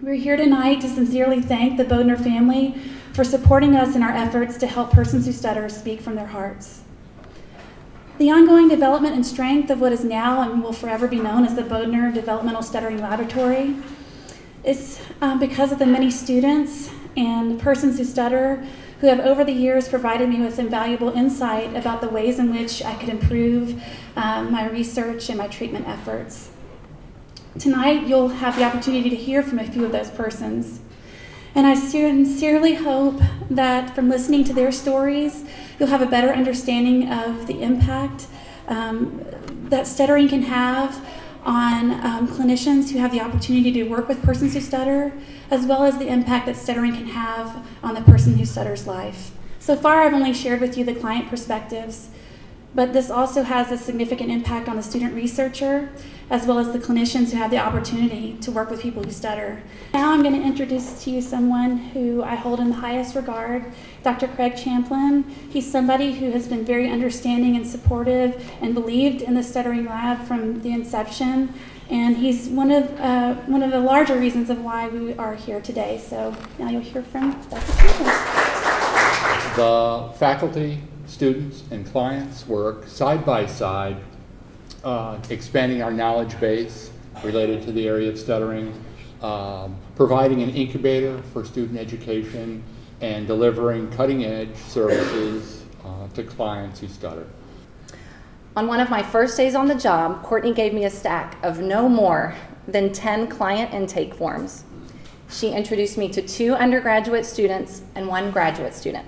We're here tonight to sincerely thank the Bodner family for supporting us in our efforts to help persons who stutter speak from their hearts. The ongoing development and strength of what is now and will forever be known as the Bodner Developmental Stuttering Laboratory is because of the many students and persons who stutter who have over the years provided me with invaluable insight about the ways in which I could improve my research and my treatment efforts. Tonight, you'll have the opportunity to hear from a few of those persons. And I sincerely hope that from listening to their stories, you'll have a better understanding of the impact that stuttering can have on clinicians who have the opportunity to work with persons who stutter, as well as the impact that stuttering can have on the person who stutters life. So far, I've only shared with you the client perspectives, but this also has a significant impact on the student researcher, as well as the clinicians who have the opportunity to work with people who stutter. Now I'm going to introduce to you someone who I hold in the highest regard, Dr. Craig Champlin. He's somebody who has been very understanding and supportive and believed in the stuttering lab from the inception, and he's one of the larger reasons of why we are here today. So now you'll hear from Dr. Champlin. The faculty, students, and clients work side by side, expanding our knowledge base related to the area of stuttering, providing an incubator for student education, and delivering cutting-edge services to clients who stutter. On one of my first days on the job, Courtney gave me a stack of no more than 10 client intake forms. She introduced me to 2 undergraduate students and 1 graduate student.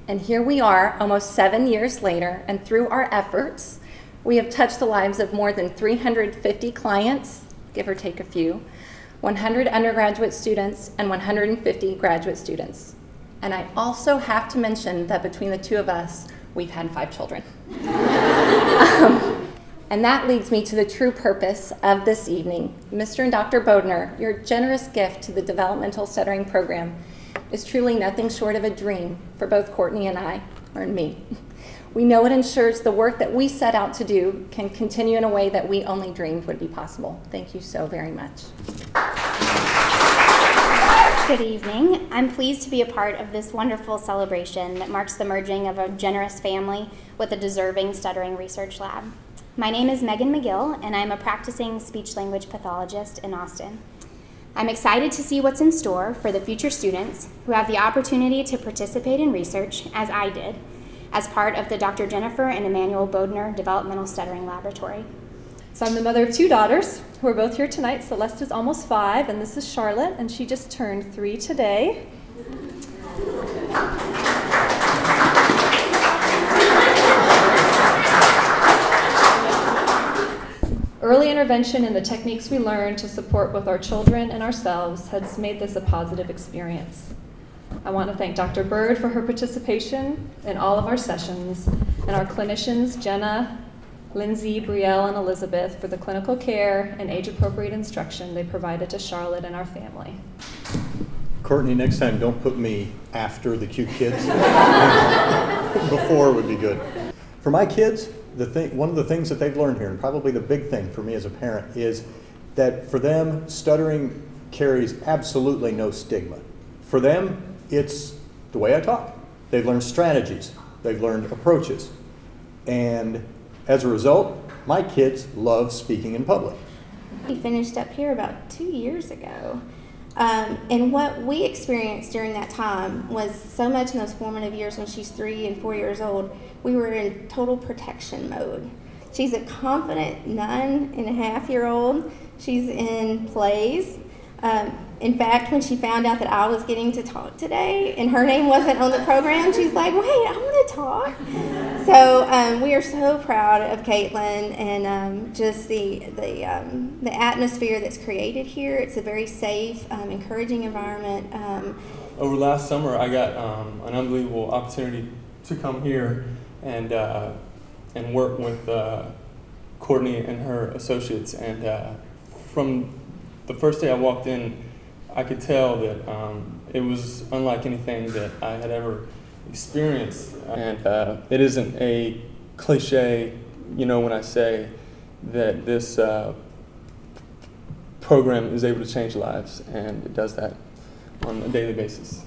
And here we are, almost 7 years later, and through our efforts, we have touched the lives of more than 350 clients, give or take a few, 100 undergraduate students, and 150 graduate students. And I also have to mention that between the 2 of us, we've had 5 children. And that leads me to the true purpose of this evening. Mr. and Dr. Bodner, your generous gift to the Developmental Stuttering Program is truly nothing short of a dream for both Courtney and I, or me. We know it ensures the work that we set out to do can continue in a way that we only dreamed would be possible. Thank you so very much. Good evening. I'm pleased to be a part of this wonderful celebration that marks the merging of a generous family with a deserving stuttering research lab. My name is Megan McGill, and I'm a practicing speech-language pathologist in Austin. I'm excited to see what's in store for the future students who have the opportunity to participate in research, as I did, as part of the Dr. Jennifer and Emanuel Bodner Developmental Stuttering Laboratory. So I'm the mother of 2 daughters who are both here tonight. Celeste is almost 5, and this is Charlotte, and she just turned 3 today. Early intervention and the techniques we learned to support both our children and ourselves has made this a positive experience. I want to thank Dr. Bird for her participation in all of our sessions, and our clinicians, Jenna, Lindsay, Brielle, and Elizabeth, for the clinical care and age-appropriate instruction they provided to Charlotte and our family. Courtney, next time don't put me after the cute kids. Before would be good. For my kids, one of the things that they've learned here, and probably the big thing for me as a parent, is that for them, stuttering carries absolutely no stigma. For them, it's the way I talk. They've learned strategies. They've learned approaches. And as a result, my kids love speaking in public. We finished up here about 2 years ago. And what we experienced during that time was so much in those formative years when she's 3 and 4 years old, we were in total protection mode. She's a confident 9.5-year-old. She's in plays. In fact, when she found out that I was getting to talk today and her name wasn't on the program, she's like, wait, I want to talk. So we are so proud of Caitlin and just the atmosphere that's created here. It's a very safe, encouraging environment. Over last summer, I got an unbelievable opportunity to come here and work with Courtney and her associates. And from the first day I walked in, I could tell that it was unlike anything that I had ever experienced. And it isn't a cliche, you know, when I say that this program is able to change lives, and it does that on a daily basis.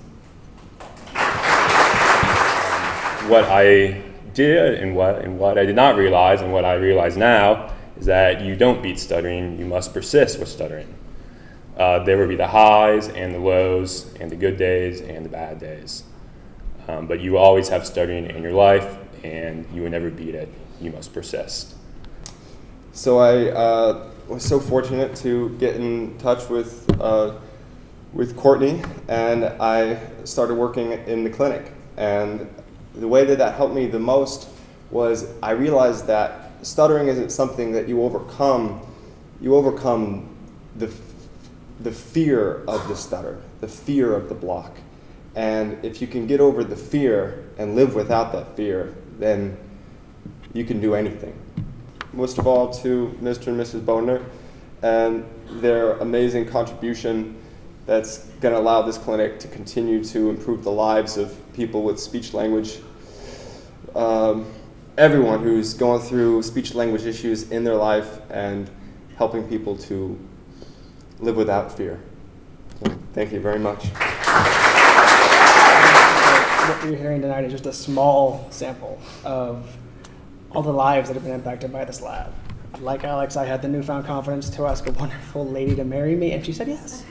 What I did and what I did not realize and what I realize now is that you don't beat stuttering, you must persist with stuttering. There will be the highs and the lows and the good days and the bad days. But you always have stuttering in your life, and you will never beat it. You must persist. So I was so fortunate to get in touch with Courtney, and I started working in the clinic. And the way that helped me the most was I realized that stuttering isn't something that you overcome. You overcome the fear of the stutter, the fear of the block. And if you can get over the fear and live without that fear, then you can do anything. Most of all to Mr. and Mrs. Bodner and their amazing contribution that's going to allow this clinic to continue to improve the lives of people with speech language, everyone who's going through speech language issues in their life, and helping people to live without fear. So, thank you very much. What you're hearing tonight is just a small sample of all the lives that have been impacted by this lab. Like Alex, I had the newfound confidence to ask a wonderful lady to marry me, and she said yes.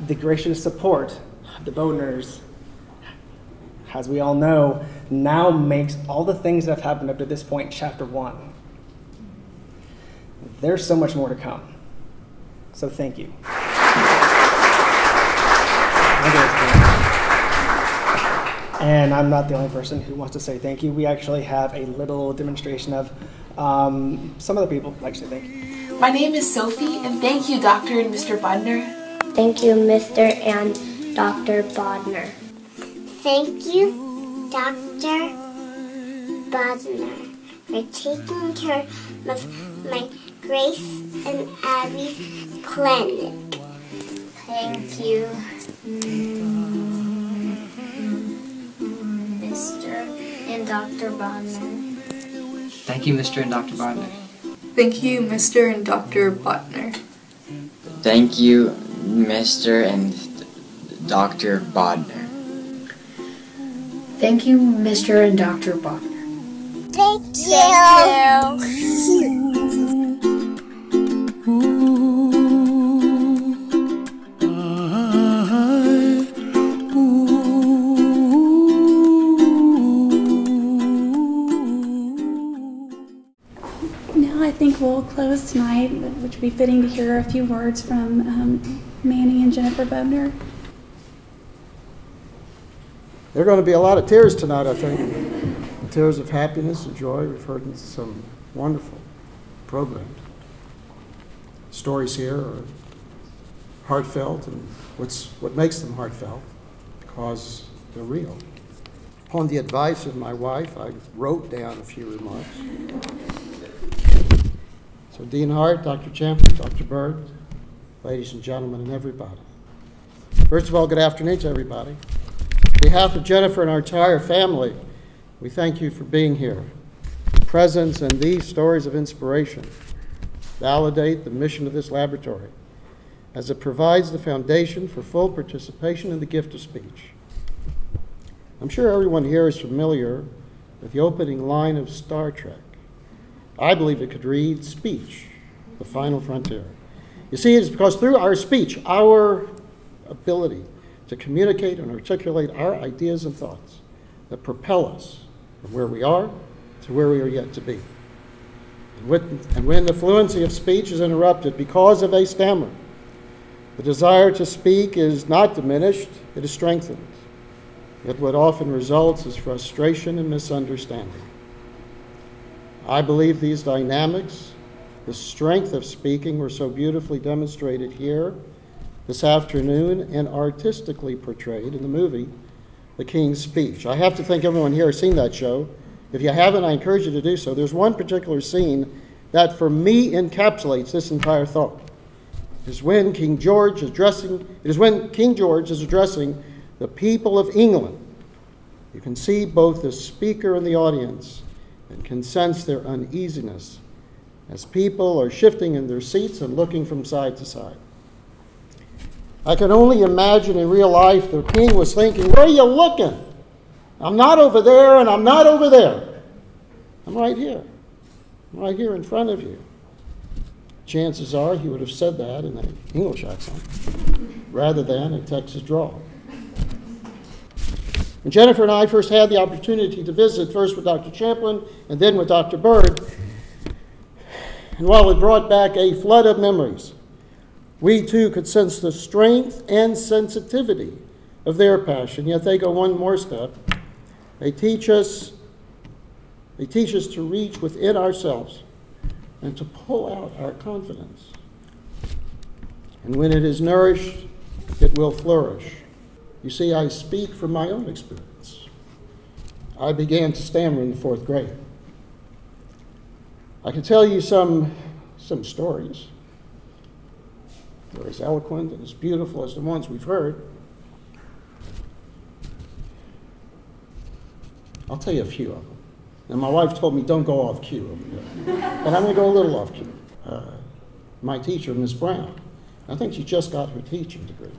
The gracious support of the Bodners, as we all know, now makes all the things that have happened up to this point chapter 1. There's so much more to come. So thank you. And I'm not the only person who wants to say thank you. We actually have a little demonstration of some other people who like to say thank you. My name is Sophie, and thank you, Dr. and Mr. Bodner. Thank you, Mr. and Dr. Bodner. Thank you, Dr. Bodner, for taking care of my Grace and Abby's clinic. Thank you, Mr. and Dr. Bodner. Thank you, Mr. and Dr. Bodner. Thank you, Mr. and Dr. Bodner. Thank you, Mr. and Dr. Bodner. Thank you, Mr. and Dr. Bodner. Thank you. Now I think we'll close tonight, which would be fitting to hear a few words from Manny and Jennifer Bodner. There are going to be a lot of tears tonight, I think. Tears of happiness and joy. We've heard some wonderful programs. Stories here are heartfelt, and what makes them heartfelt, because they're real. Upon the advice of my wife, I wrote down a few remarks. So Dean Hart, Dr. Champion, Dr. Bird, ladies and gentlemen, and everybody. First of all, good afternoon to everybody. On behalf of Jennifer and our entire family, we thank you for being here. Your presence and these stories of inspiration validate the mission of this laboratory, as it provides the foundation for full participation in the gift of speech. I'm sure everyone here is familiar with the opening line of Star Trek. I believe it could read, "Speech, the final frontier." You see, it is because through our speech, our ability to communicate and articulate our ideas and thoughts, that propel us from where we are to where we are yet to be. And when the fluency of speech is interrupted because of a stammer, the desire to speak is not diminished, it is strengthened. Yet what often results is frustration and misunderstanding. I believe these dynamics, the strength of speaking, were so beautifully demonstrated here this afternoon and artistically portrayed in the movie, The King's Speech. I have to think everyone here has seen that show. If you haven't, I encourage you to do so. There's one particular scene that for me encapsulates this entire thought. It is when King George is addressing the people of England. You can see both the speaker and the audience and can sense their uneasiness as people are shifting in their seats and looking from side to side. I can only imagine in real life the king was thinking, where are you looking? I'm not over there and I'm not over there. I'm right here. I'm right here in front of you. Chances are he would have said that in an English accent rather than a Texas drawl. When Jennifer and I first had the opportunity to visit, first with Dr. Champlin and then with Dr. Bird, and while it brought back a flood of memories, we too could sense the strength and sensitivity of their passion, yet they go one more step. They teach us to reach within ourselves and to pull out our confidence. And when it is nourished, it will flourish. You see, I speak from my own experience. I began to stammer in the 4th grade. I can tell you some stories. They're as eloquent and as beautiful as the ones we've heard. I'll tell you a few of them. And my wife told me, don't go off cue over there. But I'm going to go a little off cue. My teacher, Miss Brown, I think she just got her teaching degree.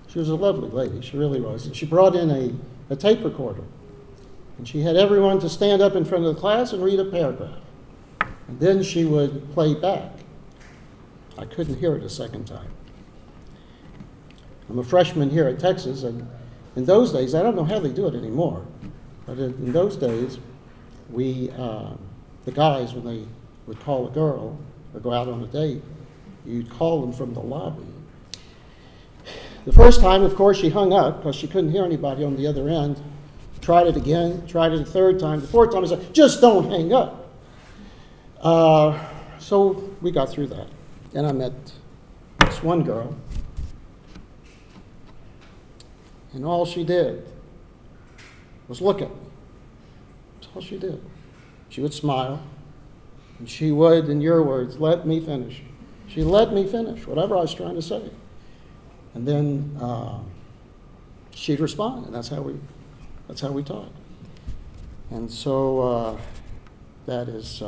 She was a lovely lady, she really was. And she brought in a tape recorder. And she had everyone to stand up in front of the class and read a paragraph. And then she would play back. I couldn't hear it a second time. I'm a freshman here at Texas, and in those days, I don't know how they do it anymore, but in those days, the guys, when they would call a girl or go out on a date, you'd call them from the lobby. The first time, of course, she hung up because she couldn't hear anybody on the other end. Tried it again, tried it a third time. The fourth time, I said, just don't hang up. So we got through that. And I met this one girl, and all she did was look at me. That's all she did. She would smile, and she would, in your words, let me finish. She let me finish whatever I was trying to say. And then she'd respond, and that's how we talk. And so that is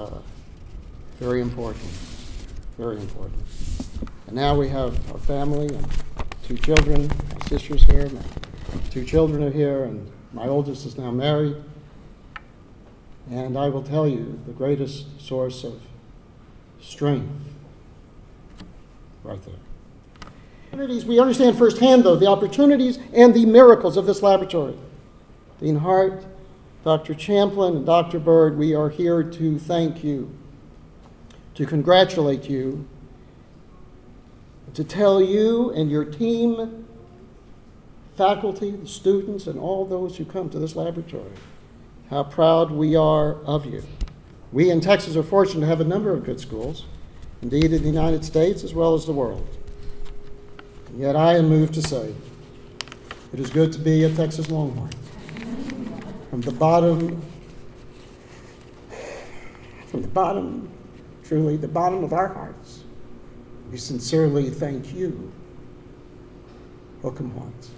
very important, very important. And now we have our family and 2 children. My sister's here, my 2 children are here, and my oldest is now married. And I will tell you, the greatest source of strength right there. We understand firsthand, though, the opportunities and the miracles of this laboratory. Dean Hart, Dr. Champlin, and Dr. Bird, we are here to thank you, to congratulate you, to tell you and your team, faculty, the students, and all those who come to this laboratory how proud we are of you. We in Texas are fortunate to have a number of good schools, indeed in the United States as well as the world. And yet I am moved to say, it is good to be a Texas Longhorn. From the bottom, truly the bottom of our hearts, we sincerely thank you. Welcome once.